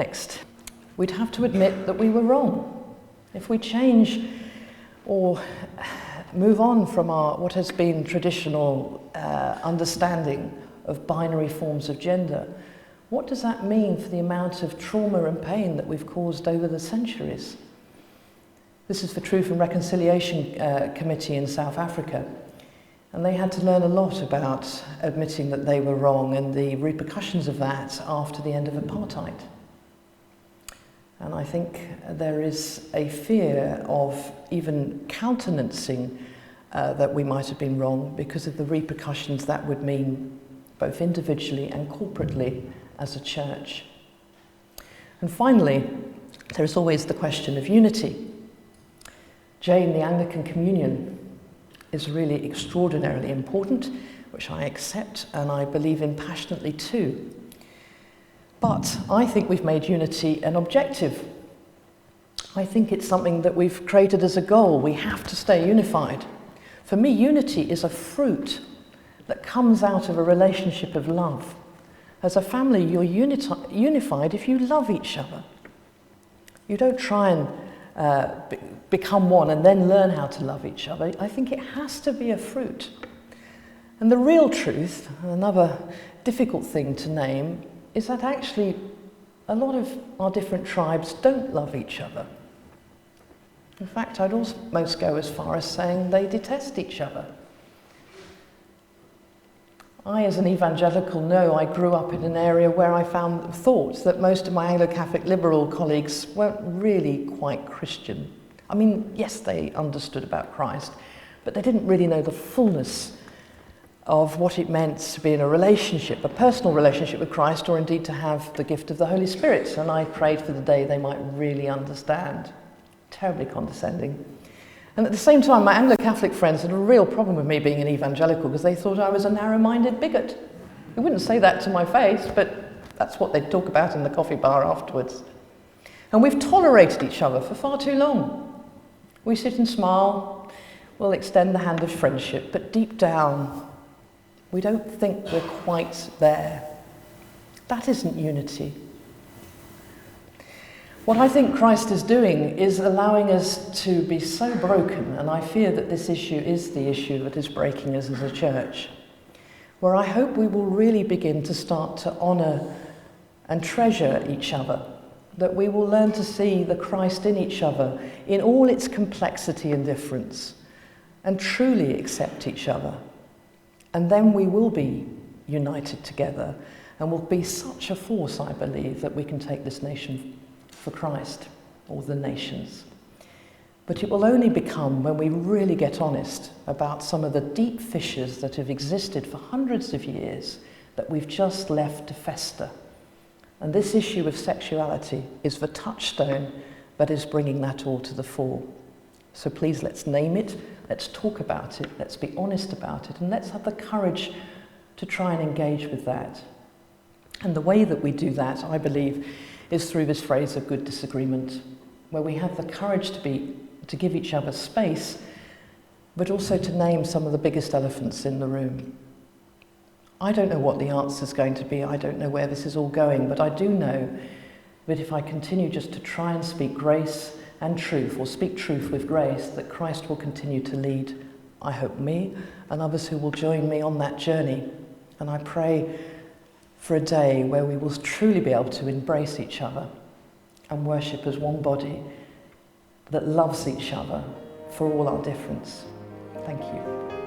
Next, we'd have to admit that we were wrong. If we change or move on from what has been traditional understanding of binary forms of gender, what does that mean for the amount of trauma and pain that we've caused over the centuries? This is the Truth and Reconciliation Committee in South Africa, and they had to learn a lot about admitting that they were wrong and the repercussions of that after the end of apartheid. And I think there is a fear of even countenancing that we might have been wrong because of the repercussions that would mean both individually and corporately as a church. And finally, there is always the question of unity. Jayne, the Anglican Communion, is really extraordinarily important, which I accept and I believe in passionately too. But I think we've made unity an objective. I think it's something that we've created as a goal. We have to stay unified. For me, unity is a fruit that comes out of a relationship of love. As a family, you're unified if you love each other. You don't try and become one and then learn how to love each other. I think it has to be a fruit. And the real truth, another difficult thing to name, is that actually a lot of our different tribes don't love each other. In fact, I'd almost go as far as saying they detest each other. I, as an evangelical, know I grew up in an area where I thought that most of my Anglo-Catholic liberal colleagues weren't really quite Christian. I mean, yes, they understood about Christ, but they didn't really know the fullness of what it meant to be in a relationship, a personal relationship with Christ, or indeed to have the gift of the Holy Spirit. And I prayed for the day they might really understand. Terribly condescending. And at the same time, my Anglo-Catholic friends had a real problem with me being an evangelical because they thought I was a narrow-minded bigot. They wouldn't say that to my face, but that's what they'd talk about in the coffee bar afterwards. And we've tolerated each other for far too long. We sit and smile, we'll extend the hand of friendship, but deep down, we don't think we're quite there. That isn't unity. What I think Christ is doing is allowing us to be so broken, and I fear that this issue is the issue that is breaking us as a church, where I hope we will really begin to start to honour and treasure each other, that we will learn to see the Christ in each other in all its complexity and difference, and truly accept each other. And then we will be united together and will be such a force, I believe, that we can take this nation for Christ, or the nations. But it will only become when we really get honest about some of the deep fissures that have existed for hundreds of years that we've just left to fester. And this issue of sexuality is the touchstone that is bringing that all to the fore. So please, let's name it, let's talk about it, let's be honest about it, and let's have the courage to try and engage with that. And the way that we do that, I believe, is through this phrase of good disagreement, where we have the courage to give each other space, but also to name some of the biggest elephants in the room. I don't know what the answer is going to be, I don't know where this is all going, but I do know that if I continue just to try and speak grace and truth, or speak truth with grace, that Christ will continue to lead, I hope, me and others who will join me on that journey. And I pray for a day where we will truly be able to embrace each other and worship as one body that loves each other for all our difference. Thank you.